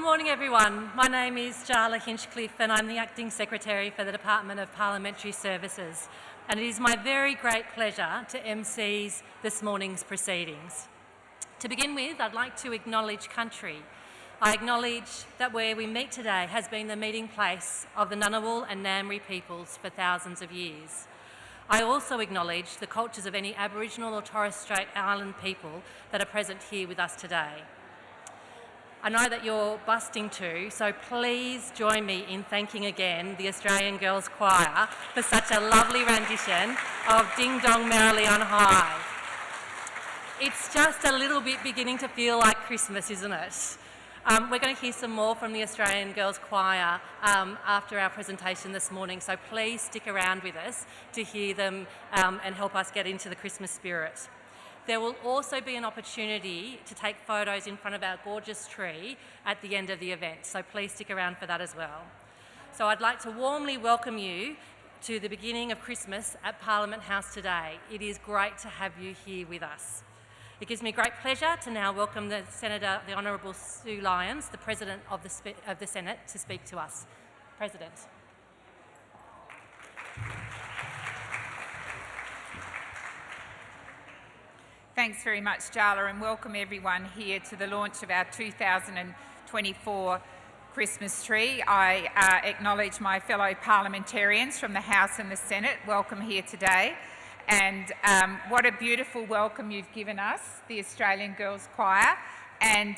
morning, everyone. My name is Jaala Hinchcliffe and I'm the Acting Secretary for the Department of Parliamentary Services. And it is my very great pleasure to MC this morning's proceedings. To begin with, I'd like to acknowledge country. I acknowledge that where we meet today has been the meeting place of the Ngunnawal and Ngambri peoples for thousands of years. I also acknowledge the cultures of any Aboriginal or Torres Strait Island people that are present here with us today. I know that you're busting too, so please join me in thanking again the Australian Girls Choir for such a lovely rendition of Ding Dong Merrily on High. It's just a little bit beginning to feel like Christmas, isn't it? We're going to hear some more from the Australian Girls Choir after our presentation this morning, so please stick around with us to hear them and help us get into the Christmas spirit. There will also be an opportunity to take photos in front of our gorgeous tree at the end of the event, so please stick around for that as well. So I'd like to warmly welcome you to the beginning of Christmas at Parliament House today. It is great to have you here with us. It gives me great pleasure to now welcome the Senator, the Honourable Sue Lyons, the President of the Senate, to speak to us. President. Thanks very much, Jaala, and welcome everyone here to the launch of our 2024 Christmas tree. I acknowledge my fellow parliamentarians from the House and the Senate. Welcome here today. And what a beautiful welcome you've given us, the Australian Girls Choir. And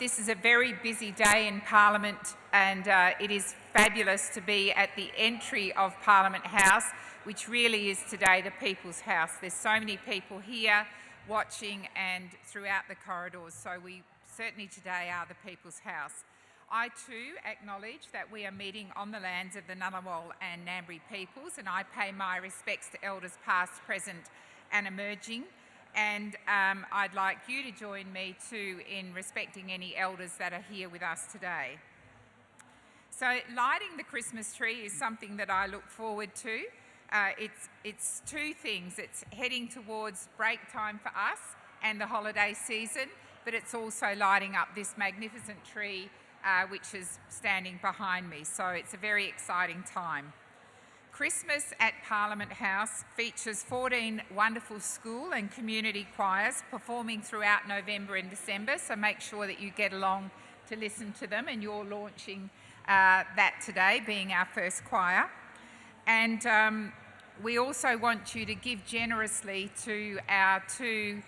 this is a very busy day in Parliament, and it is fabulous to be at the entry of Parliament House, which really is today the People's House. There's so many people here watching and throughout the corridors, so we certainly today are the People's House. I too acknowledge that we are meeting on the lands of the Ngunnawal and Ngambri peoples, and I pay my respects to elders past, present and emerging. And I'd like you to join me too in respecting any elders that are here with us today. So lighting the Christmas tree is something that I look forward to. It's two things. It's heading towards break time for us and the holiday season, but it's also lighting up this magnificent tree which is standing behind me. So it's a very exciting time. Christmas at Parliament House features 14 wonderful school and community choirs performing throughout November and December, so make sure that you get along to listen to them, and you're launching that today, being our first choir. And we also want you to give generously to our two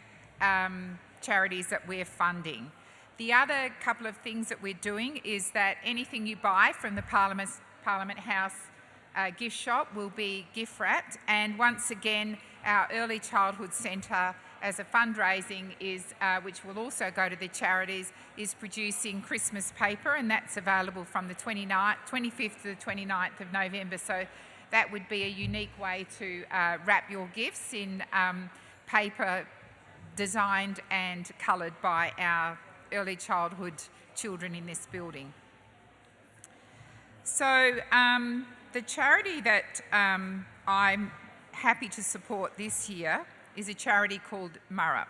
charities that we're funding. The other couple of things that we're doing is that anything you buy from the Parliament House gift shop will be gift wrapped, and once again our Early Childhood Centre, as a fundraising, which will also go to the charities, is producing Christmas paper, and that's available from the 25th to the 29th of November. So that would be a unique way to wrap your gifts in paper designed and coloured by our early childhood children in this building. So the charity that I'm happy to support this year is a charity called Murrup.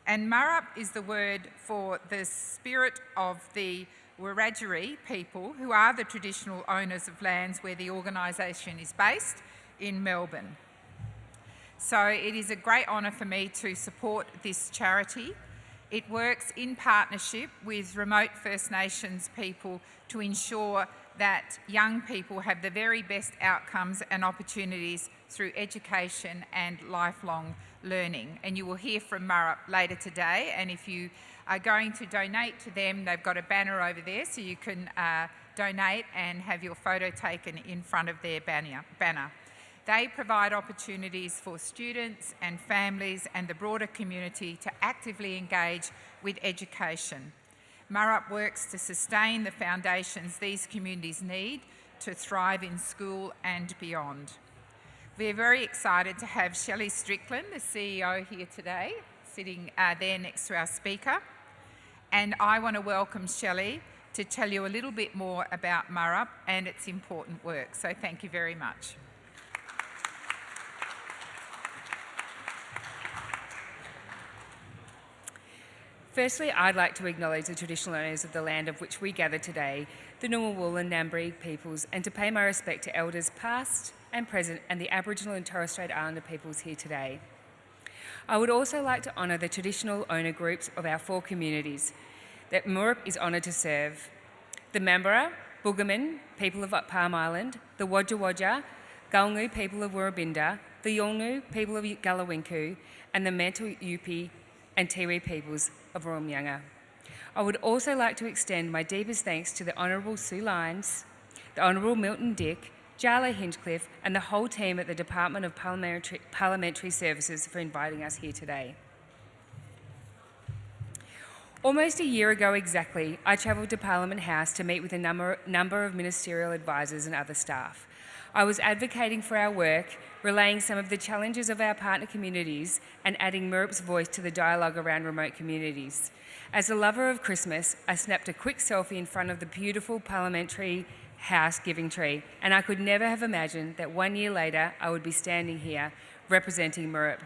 And Murrup is the word for the spirit of the Wiradjuri people, who are the traditional owners of lands where the organisation is based in Melbourne. So it is a great honour for me to support this charity. It works in partnership with remote First Nations people to ensure that young people have the very best outcomes and opportunities through education and lifelong learning. And you will hear from Murrup later today, and if you are going to donate to them, they've got a banner over there so you can donate and have your photo taken in front of their banner. They provide opportunities for students and families and the broader community to actively engage with education. Murrup works to sustain the foundations these communities need to thrive in school and beyond. We're very excited to have Shelle Strickland, the CEO, here today, sitting there next to our speaker. And I want to welcome Shelle to tell you a little bit more about Murrup and its important work. So thank you very much. Firstly, I'd like to acknowledge the traditional owners of the land of which we gather today, the Ngunnawal and Ngambri peoples, and to pay my respect to elders past and present and the Aboriginal and Torres Strait Islander peoples here today. I would also like to honour the traditional owner groups of our 4 communities that Murup is honoured to serve: the Mambara, Boogaman, people of Palm Island, the Wodja Wodja, Gulngu, people of Woorabinda, the Yolngu, people of Gulawinku, and the Mantle Yupi and Tiwi peoples of Woorolmyanga. I would also like to extend my deepest thanks to the Honourable Sue Lyons, the Honourable Milton Dick, Jaala Hinchcliffe, and the whole team at the Department of Parliamentary Services for inviting us here today. Almost a year ago exactly, I travelled to Parliament House to meet with a number of ministerial advisors and other staff. I was advocating for our work, relaying some of the challenges of our partner communities and adding Murup's voice to the dialogue around remote communities. As a lover of Christmas, I snapped a quick selfie in front of the beautiful Parliamentary House giving tree, and I could never have imagined that 1 year later I would be standing here representing Murup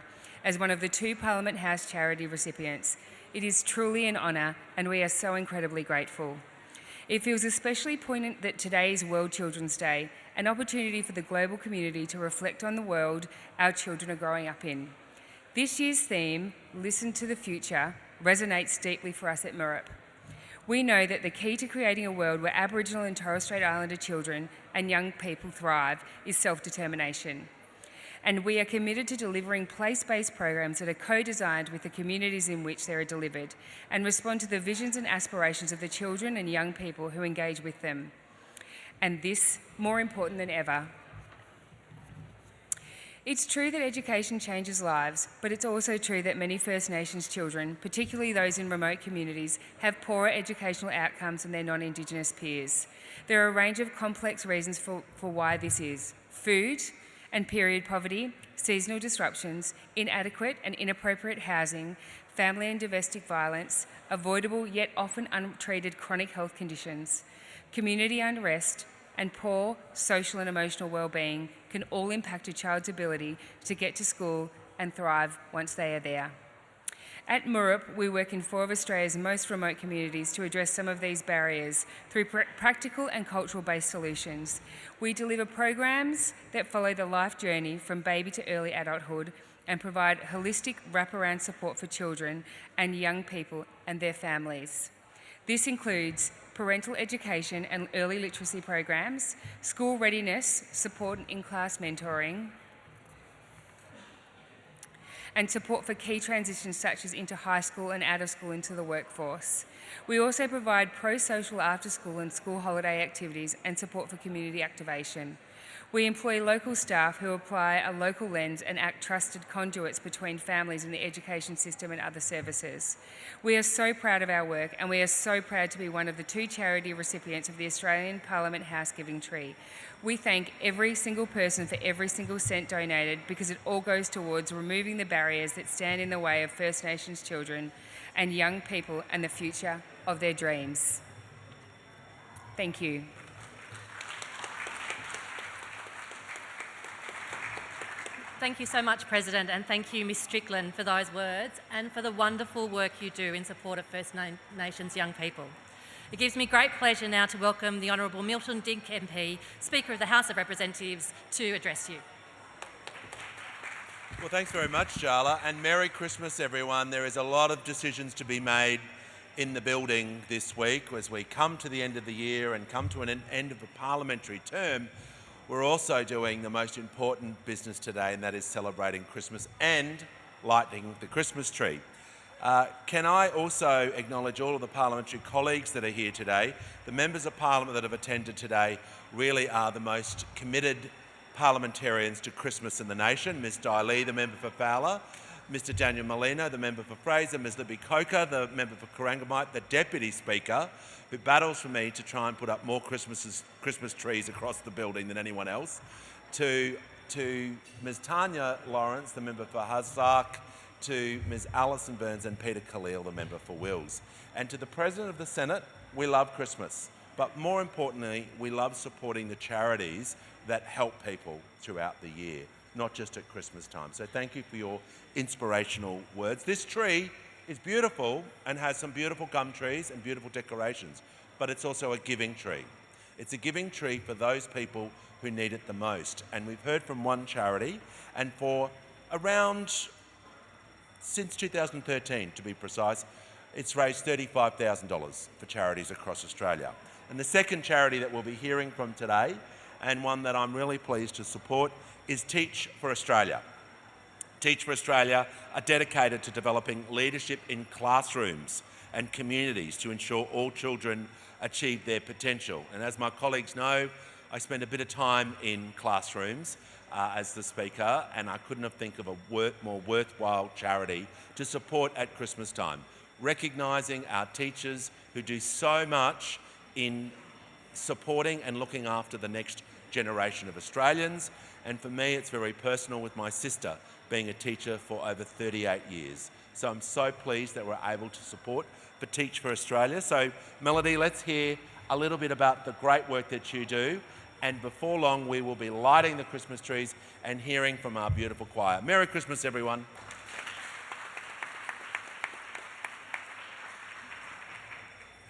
as one of the 2 Parliament House charity recipients. It is truly an honour, and we are so incredibly grateful. It feels especially poignant that today is World Children's Day, an opportunity for the global community to reflect on the world our children are growing up in. This year's theme, Listen to the Future, resonates deeply for us at Murup. We know that the key to creating a world where Aboriginal and Torres Strait Islander children and young people thrive is self-determination. And we are committed to delivering place-based programs that are co-designed with the communities in which they are delivered and respond to the visions and aspirations of the children and young people who engage with them. And this, more important than ever. It's true that education changes lives, but it's also true that many First Nations children, particularly those in remote communities, have poorer educational outcomes than their non-Indigenous peers. There are a range of complex reasons for why this is: food and period poverty, seasonal disruptions, inadequate and inappropriate housing, family and domestic violence, avoidable yet often untreated chronic health conditions, community unrest, and poor social and emotional well-being can all impact a child's ability to get to school and thrive once they are there. At Murup, we work in 4 of Australia's most remote communities to address some of these barriers through practical and cultural-based solutions. We deliver programs that follow the life journey from baby to early adulthood and provide holistic wraparound support for children and young people and their families. This includes parental education and early literacy programs, school readiness, support and in-class mentoring, and support for key transitions such as into high school and out of school into the workforce. We also provide pro-social after-school and school holiday activities and support for community activation. We employ local staff who apply a local lens and act trusted conduits between families and the education system and other services. We are so proud of our work, and we are so proud to be one of the 2 charity recipients of the Australian Parliament House Giving Tree. We thank every single person for every single cent donated, because it all goes towards removing the barriers that stand in the way of First Nations children and young people and the future of their dreams. Thank you. Thank you so much, President, and thank you, Ms Strickland, for those words and for the wonderful work you do in support of First Nations young people. It gives me great pleasure now to welcome the Honourable Milton Dick MP, Speaker of the House of Representatives, to address you. Well, thanks very much, Jaala, and Merry Christmas, everyone. There is a lot of decisions to be made in the building this week as we come to the end of the year and come to an end of a parliamentary term. We're also doing the most important business today, and that is celebrating Christmas and lighting the Christmas tree. Can I also acknowledge all of the parliamentary colleagues that are here today? The members of Parliament that have attended today really are the most committed parliamentarians to Christmas in the nation. Ms Di Lee, the member for Fowler, Mr Daniel Molino, the member for Fraser, Ms Libby Coker, the member for Corangamite, the Deputy Speaker, who battles for me to try and put up more Christmas trees across the building than anyone else, to Ms Tanya Lawrence, the member for Hazark, to Ms Alison Burns and Peter Khalil, the member for Wills. And to the President of the Senate, we love Christmas, but more importantly, we love supporting the charities that help people throughout the year, not just at Christmas time. So thank you for your inspirational words. This tree is beautiful and has some beautiful gum trees and beautiful decorations, but it's also a giving tree. It's a giving tree for those people who need it the most. And we've heard from one charity, and for since 2013 to be precise, it's raised $35,000 for charities across Australia. And the second charity that we'll be hearing from today, and one that I'm really pleased to support, is Teach for Australia. Teach for Australia are dedicated to developing leadership in classrooms and communities to ensure all children achieve their potential. And as my colleagues know, I spend a bit of time in classrooms as the speaker, and I couldn't have think of a more worthwhile charity to support at Christmas time, recognising our teachers who do so much in supporting and looking after the next generation of Australians. And for me, it's very personal with my sister being a teacher for over 38 years. So I'm so pleased that we're able to support for Teach for Australia. So Melodie, let's hear a little bit about the great work that you do. And before long, we will be lighting the Christmas trees and hearing from our beautiful choir. Merry Christmas, everyone.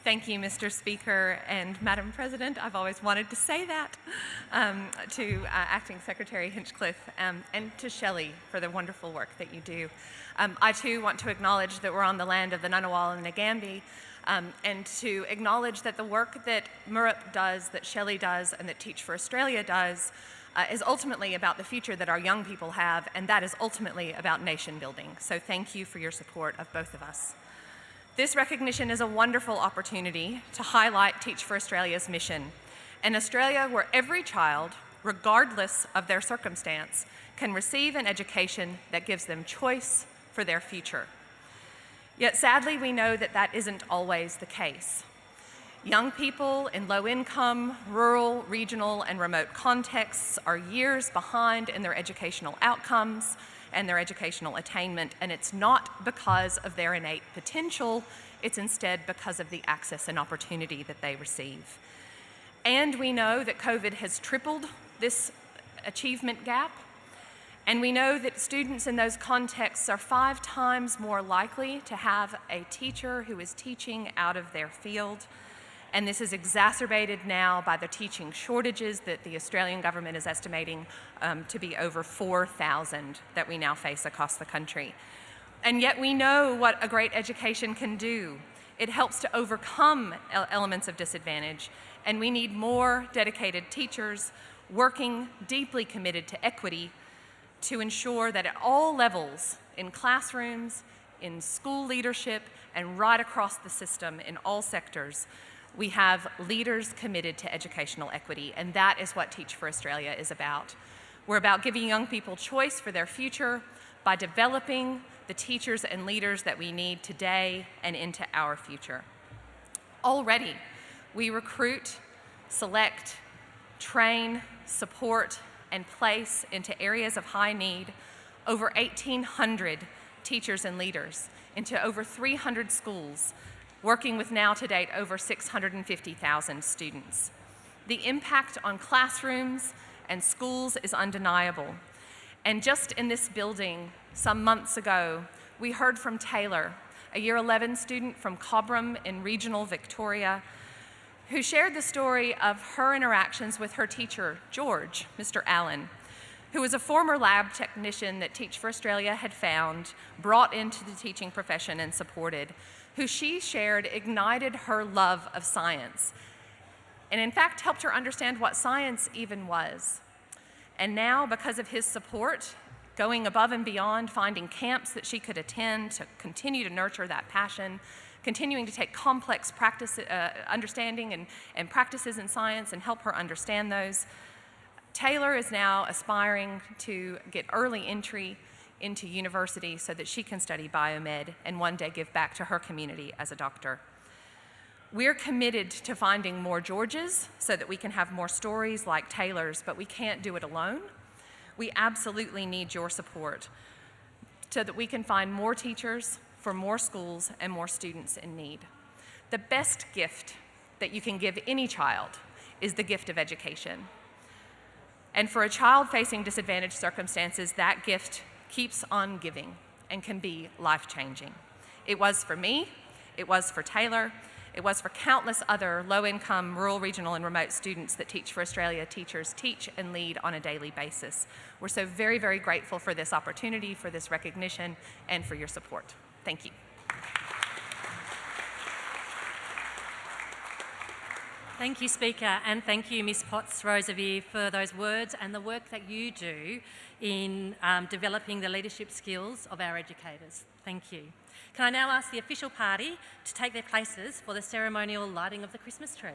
Thank you, Mr. Speaker and Madam President. I've always wanted to say that to Acting Secretary Hinchcliffe and to Shelle for the wonderful work that you do. I too want to acknowledge that we're on the land of the Ngunnawal and the Ngambie, and to acknowledge that the work that MURUP does, that Shelle does, and that Teach for Australia does is ultimately about the future that our young people have, and that is ultimately about nation building. So thank you for your support of both of us. This recognition is a wonderful opportunity to highlight Teach for Australia's mission, an Australia where every child, regardless of their circumstance, can receive an education that gives them choice for their future. Yet sadly, we know that that isn't always the case. Young people in low-income, rural, regional, and remote contexts are years behind in their educational outcomes and their educational attainment, and it's not because of their innate potential, it's instead because of the access and opportunity that they receive. And we know that COVID has tripled this achievement gap, and we know that students in those contexts are 5 times more likely to have a teacher who is teaching out of their field. And this is exacerbated now by the teaching shortages that the Australian government is estimating to be over 4,000 that we now face across the country. And yet we know what a great education can do. It helps to overcome elements of disadvantage, and we need more dedicated teachers working deeply committed to equity to ensure that at all levels, in classrooms, in school leadership, and right across the system in all sectors, we have leaders committed to educational equity, and that is what Teach for Australia is about. We're about giving young people choice for their future by developing the teachers and leaders that we need today and into our future. Already, we recruit, select, train, support, and place into areas of high need over 1,800 teachers and leaders into over 300 schools, working with now to date over 650,000 students. The impact on classrooms and schools is undeniable. And just in this building, some months ago, we heard from Taylor, a Year 11 student from Cobram in regional Victoria, who shared the story of her interactions with her teacher, George, Mr. Allen, who was a former lab technician that Teach for Australia had found, brought into the teaching profession and supported, who she shared ignited her love of science, and in fact helped her understand what science even was. And now, because of his support, going above and beyond, finding camps that she could attend to continue to nurture that passion, continuing to take complex practice, understanding and practices in science and help her understand those, Taylor is now aspiring to get early entry into university so that she can study biomed and one day give back to her community as a doctor. We're committed to finding more Georges so that we can have more stories like Taylor's, but we can't do it alone. We absolutely need your support so that we can find more teachers for more schools and more students in need. The best gift that you can give any child is the gift of education. And for a child facing disadvantaged circumstances, that gift keeps on giving and can be life-changing. It was for me, it was for Taylor, it was for countless other low-income, rural, regional, and remote students that Teach for Australia teachers teach and lead on a daily basis. We're so very, very grateful for this opportunity, for this recognition, and for your support. Thank you. Thank you, Speaker, and thank you, Ms Potts-Rosevear, for those words and the work that you do in developing the leadership skills of our educators. Thank you. Can I now ask the official party to take their places for the ceremonial lighting of the Christmas tree?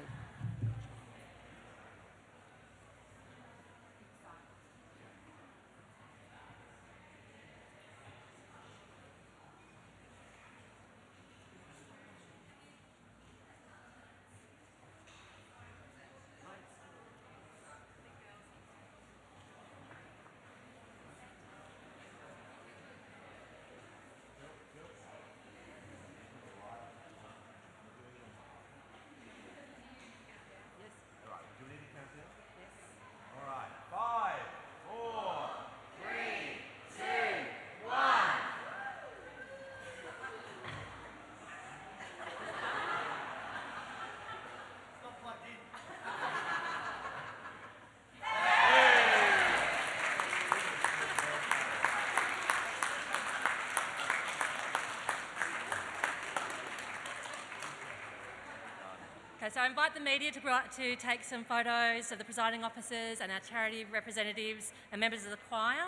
Okay, so I invite the media to take some photos of the presiding officers and our charity representatives and members of the choir.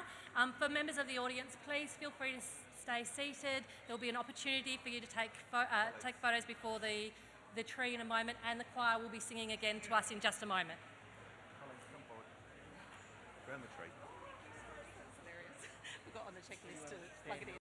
For members of the audience, please feel free to stay seated. There will be an opportunity for you to take photos before the tree in a moment, and the choir will be singing again to us in just a moment. Colleagues, come forward. Around the tree. We've got on the checklist to plug it in.